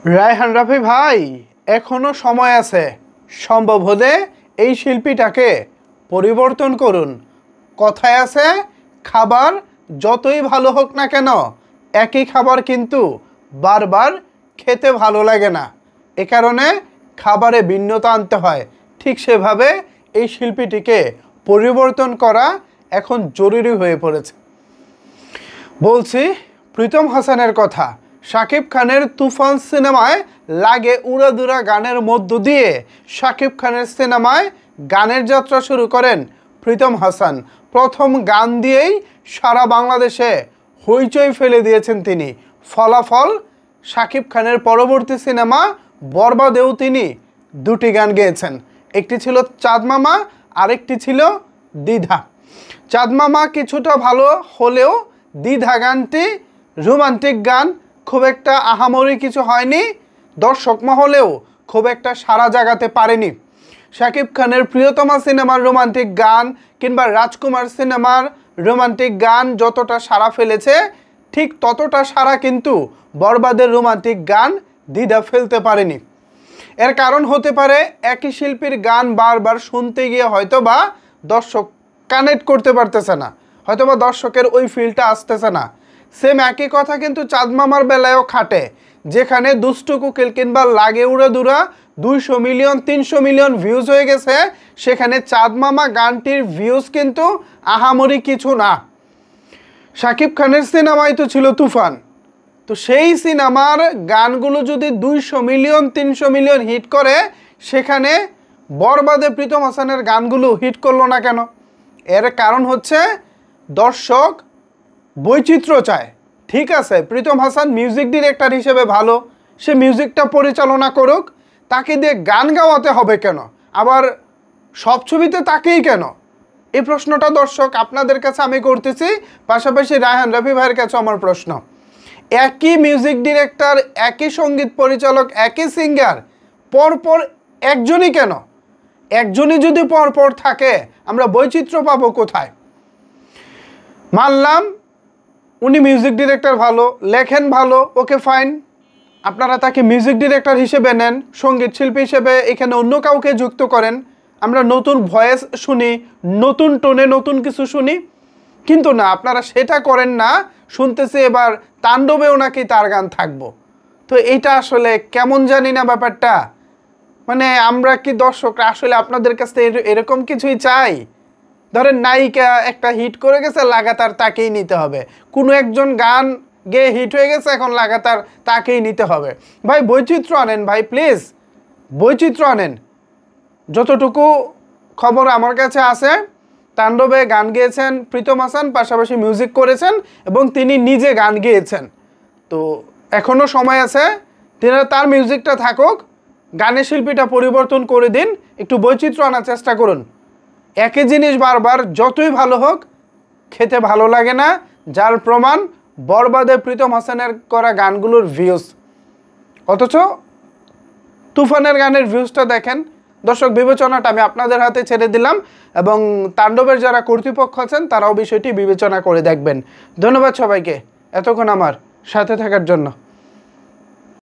রায়হান রাফি ভাই, এখনো সময় আছে। সম্ভব হলে এই শিল্পীটাকে পরিবর্তন করুন। কথায় আছে, খাবার যতই ভালো হোক না কেন একই খাবার কিন্তু বারবার খেতে ভালো লাগে না। এ কারণে খাবারে ভিন্নতা আনতে হয়। ঠিক সেভাবে এই শিল্পীটিকে পরিবর্তন করা এখন জরুরি হয়ে পড়েছে। বলছি প্রীতম হাসানের কথা। শাকিব খানের তুফান সিনেমায় লাগে উড়াদুরা গানের মধ্য দিয়ে শাকিব খানের সিনেমায় গানের যাত্রা শুরু করেন প্রীতম হাসান। প্রথম গান দিয়েই সারা বাংলাদেশে হইচই ফেলে দিয়েছেন তিনি। ফলাফল, শাকিব খানের পরবর্তী সিনেমা বরবাদেও তিনি দুটি গান গেয়েছেন। একটি ছিল চাঁদ মামা, আরেকটি ছিল দ্বিধা। চাঁদ মামা কিছুটা ভালো হলেও দ্বিধা গানটি রোমান্টিক গান, খুব একটা আহামরি কিছু হয়নি, দর্শক মহলেও খুব একটা সাড়া জাগাতে পারেনি। শাকিব খানের প্রিয়তমা সিনেমার রোমান্টিক গান কিংবা রাজকুমার সিনেমার রোমান্টিক গান যতটা সাড়া ফেলেছে, ঠিক ততটা সাড়া কিন্তু বরবাদের রোমান্টিক গান দ্বিধা ফেলতে পারেনি। এর কারণ হতে পারে একই শিল্পীর গান বারবার শুনতে গিয়ে হয়তো বা দর্শক কানেক্ট করতে পারতেছে না, হয়তো বা দর্শকের ওই ফিলটা আসতেছে না। সেম একই কথা কিন্তু চাঁদ মামার বেলায়ও খাটে, যেখানে দুষ্টু কুকিল কিংবা লাগে উড়াদুরা 200 মিলিয়ন 300 মিলিয়ন ভিউজ হয়ে গেছে, সেখানে চাঁদ মামা গানটির ভিউজ কিন্তু আহামরি কিছু না। শাকিব খানের সিনেমাই তো ছিল তুফান। তো সেই সিনেমার গানগুলো যদি 200 মিলিয়ন 300 মিলিয়ন হিট করে, সেখানে বরবাদে প্রীতম হাসানের গানগুলো হিট করলো না কেন? এর কারণ হচ্ছে দর্শক বৈচিত্র্য চায়। ঠিক আছে, প্রীতম হাসান মিউজিক ডিরেক্টর হিসেবে ভালো, সে মিউজিকটা পরিচালনা করুক, তাকে দিয়ে গান গাওয়াতে হবে কেন? আবার সব ছবিতে তাকেই কেন? এই প্রশ্নটা দর্শক আপনাদের কাছে আমি করতেছি, পাশাপাশি রায়হান রাফি ভাইয়ের কাছে আমার প্রশ্ন। একই মিউজিক ডিরেক্টর, একই সঙ্গীত পরিচালক, একই সিঙ্গার, পরপর একজনই কেন? একজনই যদি পরপর থাকে, আমরা বৈচিত্র্য পাবো কোথায়? মানলাম উনি মিউজিক ডিরেক্টর ভালো, লেখেন ভালো, ওকে ফাইন, আপনারা তাকে মিউজিক ডিরেক্টর হিসেবে নেন, সঙ্গীত শিল্পী হিসেবে এখানে অন্য কাউকে যুক্ত করেন, আমরা নতুন ভয়েস শুনি, নতুন টোনে নতুন কিছু শুনি। কিন্তু না, আপনারা সেটা করেন না। শুনতেছি এবার তাণ্ডবেও নাকি তার গান থাকবো। তো এইটা আসলে কেমন জানি না ব্যাপারটা। মানে আমরা কি দর্শকরা আসলে আপনাদের কাছ থেকে এরকম কিছুই চাই? ধরেন নায়িকা একটা হিট করে গেছে, লাগাতার তাকেই নিতে হবে। কোনো একজন গান গেয়ে হিট হয়ে গেছে, এখন লাগাতার তাকেই নিতে হবে। ভাই বৈচিত্র্য আনেন ভাই, প্লিজ বৈচিত্র্য আনেন। যতটুকু খবর আমার কাছে আছে, তাণ্ডবে গান গেয়েছেন প্রীতম হাসান, পাশাপাশি মিউজিক করেছেন এবং তিনি নিজে গান গেয়েছেন। তো এখনও সময় আছে, তার মিউজিকটা থাকুক, গানের শিল্পীটা পরিবর্তন করে দিন, একটু বৈচিত্র্য আনার চেষ্টা করুন। একই জিনিস বারবার যতই ভালো হোক খেতে ভালো লাগে না, যার প্রমাণ বরবাদে প্রীতম হাসানের করা গানগুলোর ভিউজ। অথচ তুফানের গানের ভিউজটা দেখেন। দর্শক, বিবেচনাটা আমি আপনাদের হাতে ছেড়ে দিলাম এবং তাণ্ডবের যারা কর্তৃপক্ষ আছেন তারাও বিষয়টি বিবেচনা করে দেখবেন। ধন্যবাদ সবাইকে এতক্ষণ আমার সাথে থাকার জন্য।